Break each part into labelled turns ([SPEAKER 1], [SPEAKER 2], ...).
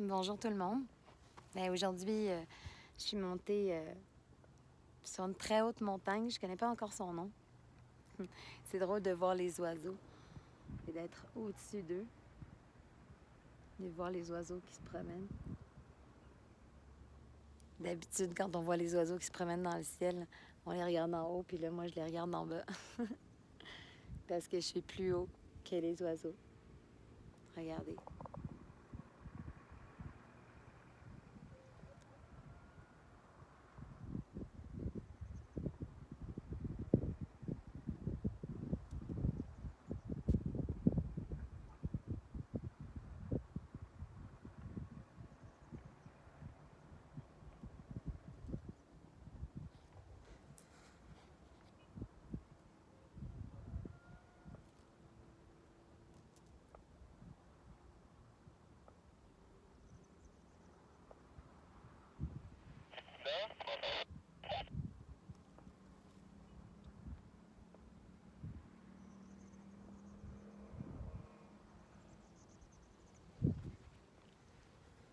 [SPEAKER 1] Bonjour tout le monde. Aujourd'hui, je suis montée sur une très haute montagne. Je connais pas encore son nom. C'est drôle de voir les oiseaux et d'être au-dessus d'eux. De voir les oiseaux qui se promènent. D'habitude, quand on voit les oiseaux qui se promènent dans le ciel, on les regarde en haut, puis là, moi, je les regarde en bas. Parce que je suis plus haut que les oiseaux. Regardez.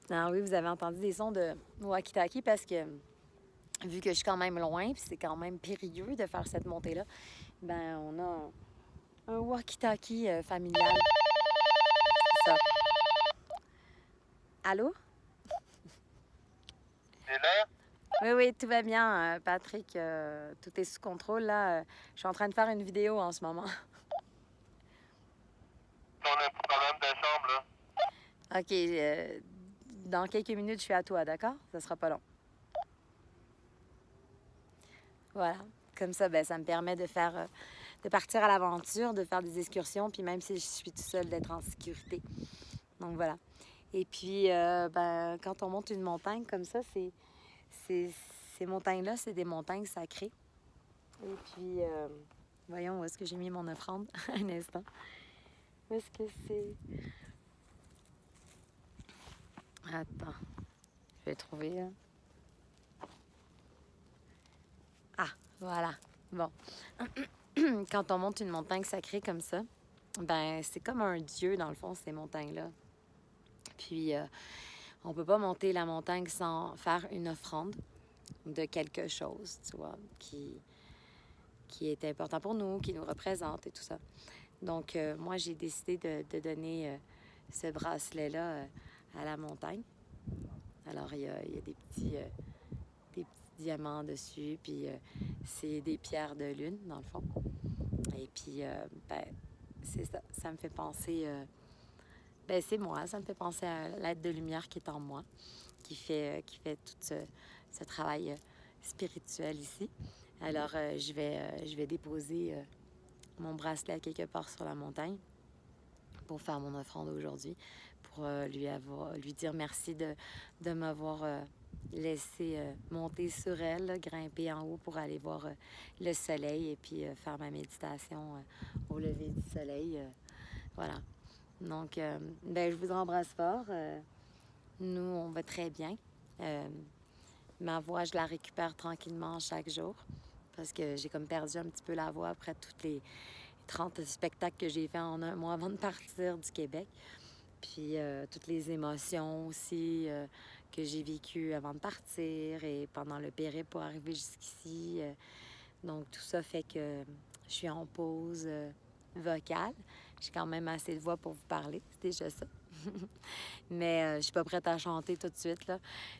[SPEAKER 1] Alors oui, vous avez entendu des sons de walkie-talkie parce que vu que je suis quand même loin, puis c'est quand même périlleux de faire cette montée-là, ben on a un walkie-talkie familial. C'est ça. Allô?
[SPEAKER 2] Et là,
[SPEAKER 1] Oui, oui, tout va bien, Patrick. Tout est sous contrôle, là. Je suis en train de faire une vidéo en ce moment.
[SPEAKER 2] on a un petit problème de chambre, là.
[SPEAKER 1] OK, dans quelques minutes, je suis à toi, d'accord? Ça sera pas long. Voilà. Comme ça, ben, ça me permet de faire, de partir à l'aventure, de faire des excursions, puis même si je suis tout seule, d'être en sécurité. Donc voilà. Et puis, ben, quand on monte une montagne comme ça, c'est, ces montagnes-là, c'est des montagnes sacrées. Et puis, voyons où est-ce que j'ai mis mon offrande. Un instant. Où est-ce que c'est? Attends, je vais trouver. Là. Ah, voilà. Bon. Quand on monte une montagne sacrée comme ça, ben c'est comme un dieu dans le fond, ces montagnes-là. Puis, on peut pas monter la montagne sans faire une offrande de quelque chose, tu vois, qui est important pour nous, qui nous représente et tout ça. Donc, moi, j'ai décidé de donner ce bracelet-là à la montagne. Alors, il y a des petits diamants dessus, puis c'est des pierres de lune, dans le fond. Et puis, ben, c'est ça. Ça me fait penser... ben, c'est moi. Ça me fait penser à l'être de lumière qui est en moi, qui fait tout ce travail spirituel ici. Alors, je vais déposer mon bracelet à quelque part sur la montagne pour faire mon offrande aujourd'hui, pour lui dire merci de m'avoir laissé monter sur elle, là, grimper en haut pour aller voir le soleil et puis faire ma méditation au lever du soleil. Voilà. Donc, ben, je vous embrasse fort. Nous, on va très bien. Ma voix, je la récupère tranquillement chaque jour parce que j'ai comme perdu un petit peu la voix après tous les 30 spectacles que j'ai fait en un mois avant de partir du Québec. Puis toutes les émotions aussi que j'ai vécues avant de partir et pendant le périple pour arriver jusqu'ici. Donc tout ça fait que je suis en pause vocale. J'ai quand même assez de voix pour vous parler, c'est déjà ça. Mais je suis pas prête à chanter tout de suite, là.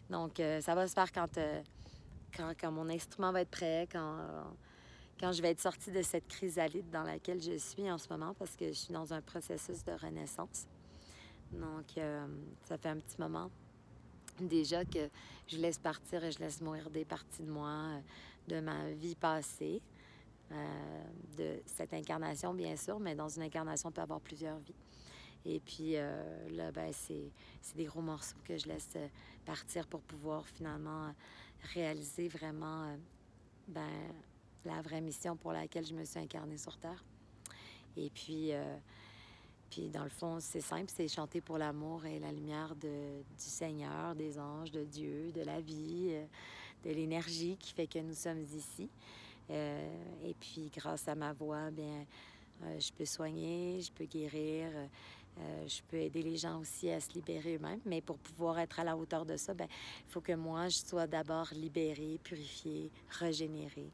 [SPEAKER 1] Donc ça va se faire quand mon instrument va être prêt, quand je vais être sortie de cette chrysalide dans laquelle je suis en ce moment, parce que je suis dans un processus de renaissance. Donc, ça fait un petit moment déjà que je laisse partir et je laisse mourir des parties de moi, de ma vie passée, de cette incarnation, bien sûr, mais dans une incarnation, on peut avoir plusieurs vies. Et puis là, ben, c'est des gros morceaux que je laisse partir pour pouvoir finalement réaliser vraiment ben, la vraie mission pour laquelle je me suis incarnée sur Terre. Et puis dans le fond, c'est simple, c'est chanter pour l'amour et la lumière du Seigneur, des anges, de Dieu, de la vie, de l'énergie qui fait que nous sommes ici. Et puis grâce à ma voix, bien, je peux soigner, je peux guérir, Je peux aider les gens aussi à se libérer eux-mêmes, mais pour pouvoir être à la hauteur de ça, ben, il faut que moi, je sois d'abord libérée, purifiée, régénérée.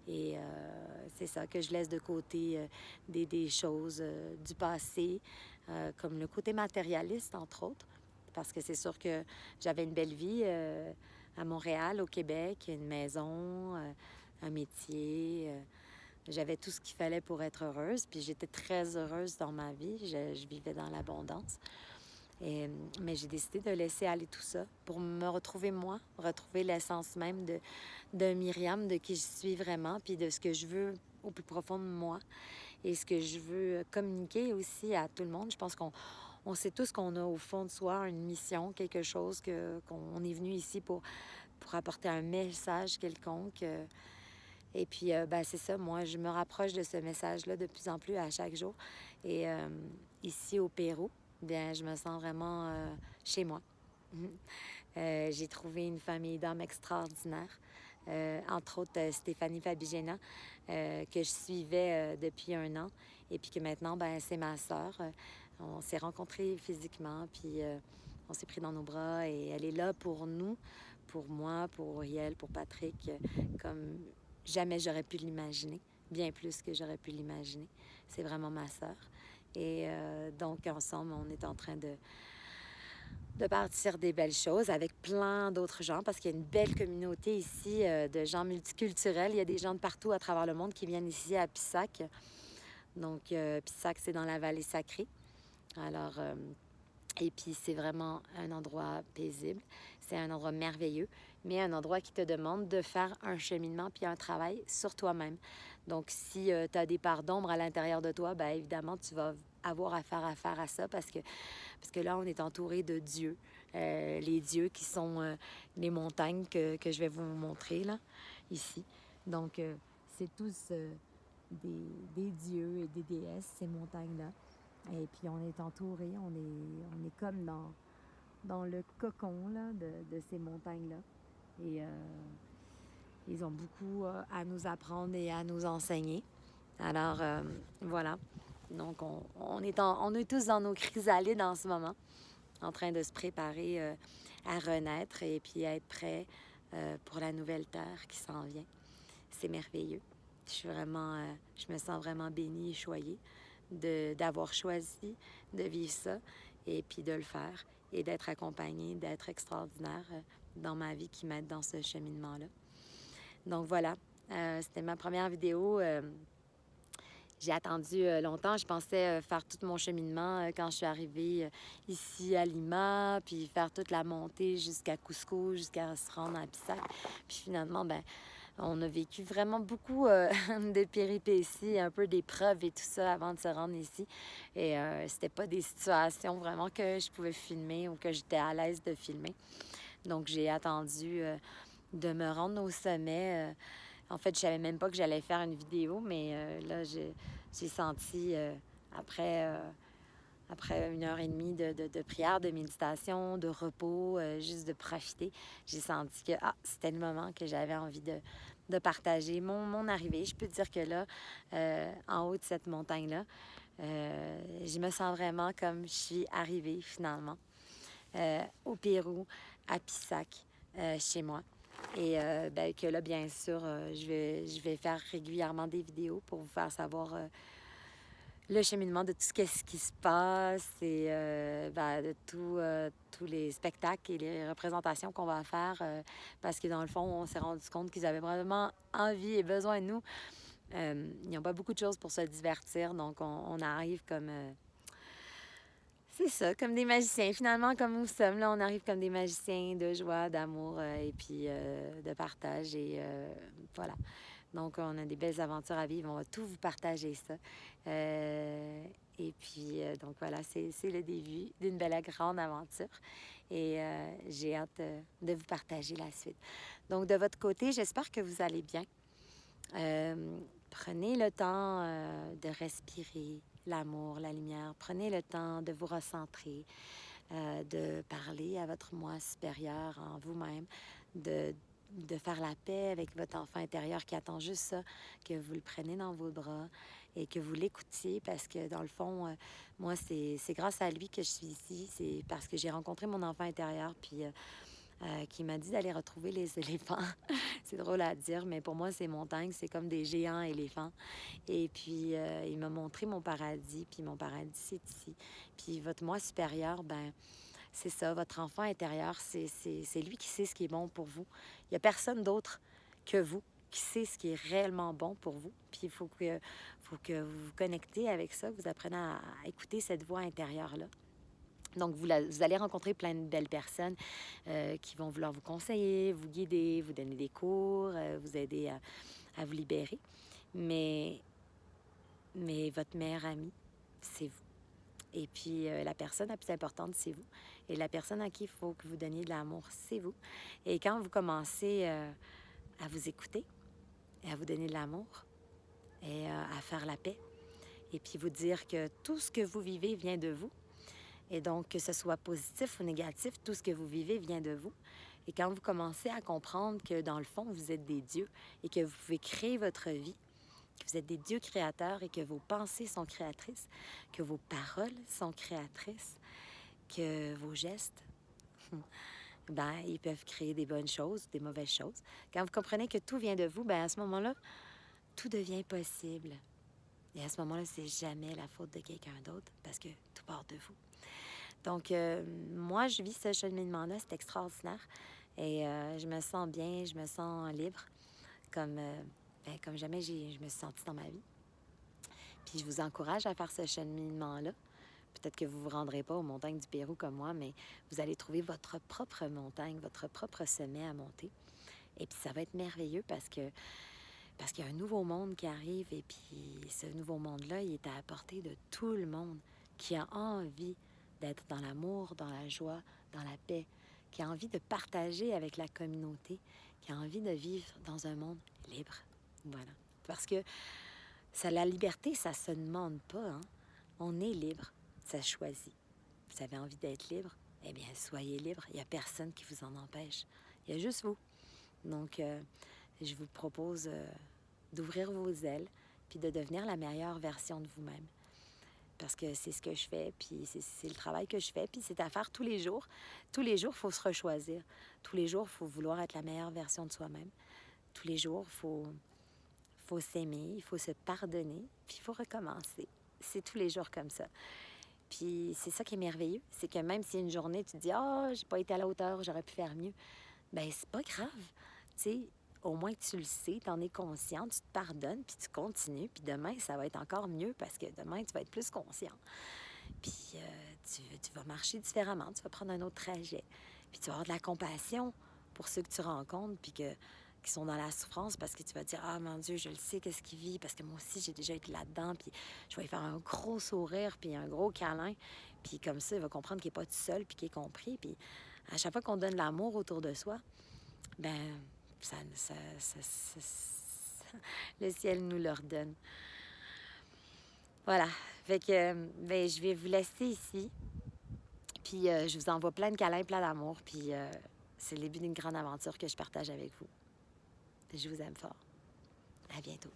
[SPEAKER 1] Et c'est ça, que je laisse de côté des choses du passé, comme le côté matérialiste, entre autres, parce que c'est sûr que j'avais une belle vie à Montréal, au Québec, une maison, un métier. J'avais tout ce qu'il fallait pour être heureuse, puis j'étais très heureuse dans ma vie. Je vivais dans l'abondance. Mais j'ai décidé de laisser aller tout ça pour me retrouver moi, retrouver l'essence même de Myriam, de qui je suis vraiment, puis de ce que je veux au plus profond de moi et ce que je veux communiquer aussi à tout le monde. Je pense qu'on sait tous qu'on a au fond de soi une mission, quelque chose, qu'on est venu ici pour apporter un message quelconque. Et puis, ben, c'est ça, moi, je me rapproche de ce message-là de plus en plus à chaque jour. Et ici au Pérou, bien, je me sens vraiment chez moi. Mhm. J'ai trouvé une famille d'hommes extraordinaires, entre autres Stéphanie Fabigena, que je suivais depuis 1 an, et puis que maintenant, ben, c'est ma sœur. On s'est rencontrés physiquement, puis on s'est pris dans nos bras, et elle est là pour nous, pour moi, pour Auriel, pour Patrick, comme jamais j'aurais pu l'imaginer, bien plus que j'aurais pu l'imaginer. C'est vraiment ma sœur. Et donc, ensemble, on est en train de bâtir des belles choses avec plein d'autres gens, parce qu'il y a une belle communauté ici de gens multiculturels. Il y a des gens de partout à travers le monde qui viennent ici à Pissac. Donc, Pissac, c'est dans la vallée sacrée. Alors, et puis, c'est vraiment un endroit paisible. C'est un endroit merveilleux, mais un endroit qui te demande de faire un cheminement puis un travail sur toi-même. Donc, si tu as des parts d'ombre à l'intérieur de toi, bien évidemment, tu vas avoir affaire à ça, parce que là, on est entouré de dieux. Les dieux qui sont les montagnes que je vais vous montrer, là, ici. Donc, c'est tous des dieux et des déesses, ces montagnes-là. Et puis, on est entouré, on est comme dans le cocon là, de ces montagnes-là. Et ils ont beaucoup à nous apprendre et à nous enseigner. Alors, voilà. Donc, on est tous dans nos chrysalides en ce moment, en train de se préparer à renaître et puis à être prêts pour la nouvelle terre qui s'en vient. C'est merveilleux. Je me sens vraiment bénie et choyée d'avoir choisi de vivre ça et puis de le faire et d'être accompagnée, d'être extraordinaire dans ma vie qui m'aide dans ce cheminement-là. Donc voilà, c'était ma première vidéo. J'ai attendu longtemps. Je pensais faire tout mon cheminement quand je suis arrivée ici à Lima, puis faire toute la montée jusqu'à Cusco, jusqu'à se rendre à Pissac. Puis finalement, ben, on a vécu vraiment beaucoup de péripéties, un peu d'épreuves et tout ça avant de se rendre ici. Et c'était pas des situations vraiment que je pouvais filmer ou que j'étais à l'aise de filmer. Donc, j'ai attendu de me rendre au sommet. En fait, je savais même pas que j'allais faire une vidéo, mais là, j'ai senti, après 1 heure et demie de prière, de méditation, de repos, juste de profiter, j'ai senti que c'était le moment que j'avais envie de partager mon arrivée. Je peux dire que là, en haut de cette montagne-là, je me sens vraiment comme je suis arrivée finalement au Pérou, à Pissac, chez moi. Et ben, que là, bien sûr, je vais faire régulièrement des vidéos pour vous faire savoir le cheminement de tout ce qui se passe et ben, de tous les spectacles et les représentations qu'on va faire. Parce que dans le fond, on s'est rendu compte qu'ils avaient vraiment envie et besoin de nous. Ils n'ont pas beaucoup de choses pour se divertir, donc on arrive comme... c'est ça, comme des magiciens. Finalement, comme nous sommes, là, on arrive comme des magiciens de joie, d'amour et puis de partage. Et voilà. Donc, on a des belles aventures à vivre. On va tout vous partager ça. Et puis, donc voilà, c'est le début d'une belle grande aventure. Et j'ai hâte de vous partager la suite. Donc, de votre côté, j'espère que vous allez bien. Prenez le temps de respirer l'amour, la lumière. Prenez le temps de vous recentrer, de parler à votre moi supérieur en vous-même, de faire la paix avec votre enfant intérieur qui attend juste ça, que vous le prenez dans vos bras et que vous l'écoutiez parce que, dans le fond, moi, c'est grâce à lui que je suis ici. C'est parce que j'ai rencontré mon enfant intérieur, puis qui m'a dit d'aller retrouver les éléphants. C'est drôle à dire, mais pour moi, ces montagnes, c'est comme des géants éléphants. Et puis, il m'a montré mon paradis, puis mon paradis, c'est ici. Puis votre moi supérieur, ben c'est ça, votre enfant intérieur, c'est lui qui sait ce qui est bon pour vous. Il n'y a personne d'autre que vous qui sait ce qui est réellement bon pour vous. Puis il faut que vous vous connectez avec ça, que vous apprenez à écouter cette voix intérieure-là. Donc, vous allez rencontrer plein de belles personnes qui vont vouloir vous conseiller, vous guider, vous donner des cours, vous aider à vous libérer. Mais, mais votre meilleur ami, c'est vous. Et puis, la personne la plus importante, c'est vous. Et la personne à qui il faut que vous donniez de l'amour, c'est vous. Et quand vous commencez à vous écouter, et à vous donner de l'amour, et à faire la paix, et puis vous dire que tout ce que vous vivez vient de vous, et donc que ce soit positif ou négatif, tout ce que vous vivez vient de vous. Et quand vous commencez à comprendre que, dans le fond, vous êtes des dieux et que vous pouvez créer votre vie, que vous êtes des dieux créateurs et que vos pensées sont créatrices, que vos paroles sont créatrices, que vos gestes, ben, ils peuvent créer des bonnes choses, des mauvaises choses. Quand vous comprenez que tout vient de vous, ben, à ce moment-là, tout devient possible. Et à ce moment-là, c'est jamais la faute de quelqu'un d'autre parce que tout part de vous. Donc, moi, je vis ce cheminement-là, c'est extraordinaire. Et je me sens bien, je me sens libre, comme, comme jamais je me suis sentie dans ma vie. Puis je vous encourage à faire ce cheminement-là. Peut-être que vous ne vous rendrez pas aux montagnes du Pérou comme moi, mais vous allez trouver votre propre montagne, votre propre sommet à monter. Et puis ça va être merveilleux parce qu'il y a un nouveau monde qui arrive. Et puis ce nouveau monde-là, il est à la portée de tout le monde qui a envie d'être dans l'amour, dans la joie, dans la paix, qui a envie de partager avec la communauté, qui a envie de vivre dans un monde libre. Voilà. Parce que la liberté, ça se demande pas, hein? On est libre, ça choisit. Vous avez envie d'être libre? Eh bien, soyez libre. Il n'y a personne qui vous en empêche. Il y a juste vous. Donc, je vous propose d'ouvrir vos ailes puis de devenir la meilleure version de vous-même. Parce que c'est ce que je fais, puis c'est le travail que je fais, puis c'est à faire tous les jours. Tous les jours, il faut se rechoisir. Tous les jours, il faut vouloir être la meilleure version de soi-même. Tous les jours, faut s'aimer, il faut se pardonner, puis il faut recommencer. C'est tous les jours comme ça. Puis c'est ça qui est merveilleux, c'est que même si une journée, tu te dis « Ah, j'ai pas été à la hauteur, j'aurais pu faire mieux », ben c'est pas grave. Tu sais, au moins que tu le sais, tu en es conscient, tu te pardonnes, puis tu continues, puis demain, ça va être encore mieux parce que demain, tu vas être plus conscient. Puis tu vas marcher différemment, tu vas prendre un autre trajet, puis tu vas avoir de la compassion pour ceux que tu rencontres, puis qui sont dans la souffrance parce que tu vas te dire « Ah, mon Dieu, je le sais, qu'est-ce qu'il vit, parce que moi aussi, j'ai déjà été là-dedans, puis je vais lui faire un gros sourire, puis un gros câlin, puis comme ça, il va comprendre qu'il n'est pas tout seul, puis qu'il est compris, puis à chaque fois qu'on donne l'amour autour de soi, ben le ciel nous l'ordonne. Voilà. Fait que, ben, je vais vous laisser ici. Puis je vous envoie plein de câlins, plein d'amour. Puis c'est le début d'une grande aventure que je partage avec vous. Je vous aime fort. À bientôt.